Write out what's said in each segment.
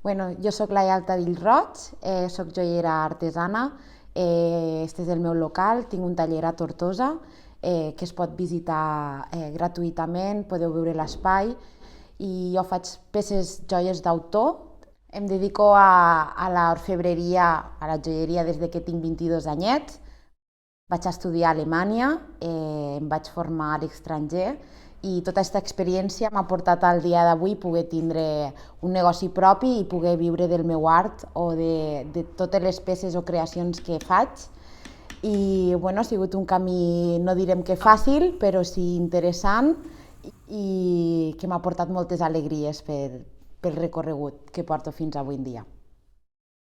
Jo sóc la Yalta Villroig, sóc joiera artesana, este és el meu local, tinc un taller a Tortosa que es pot visitar gratuïtament, podeu veure l'espai i jo faig peces joies d'autor. Em dedico a l'orfebreria, a la joieria des que tinc 22 anyets. Vaig estudiar a Alemanya, em vaig formar a l'estranger i tota aquesta experiència m'ha portat al dia d'avui poder tindre un negoci propi i poder viure del meu art o de totes les peces o creacions que faig. I ha sigut un camí, no direm que fàcil, però sí interessant i que m'ha portat moltes alegries pel recorregut que porto fins avui en dia.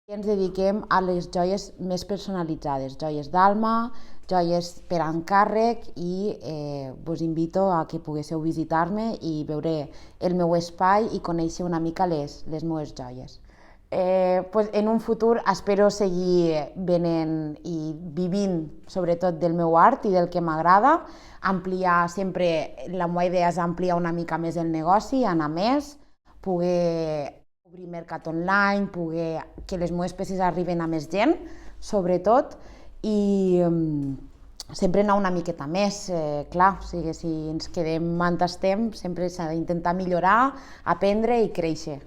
Ens dediquem a les joies més personalitzades, joies d'alma, joies per encàrrec i vos invito a que poguéssiu visitar-me i veure el meu espai i conèixer una mica les meves joies. En un futur espero seguir venent i vivint sobretot del meu art i del que m'agrada, ampliar sempre, la meva idea és ampliar una mica més el negoci, anar més, poder obrir mercat online, poder que les meves peces arriben a més gent, sobretot, i sempre anar una miqueta més, clar, o sigui, si ens quedem on estem, sempre s'ha d'intentar millorar, aprendre i créixer.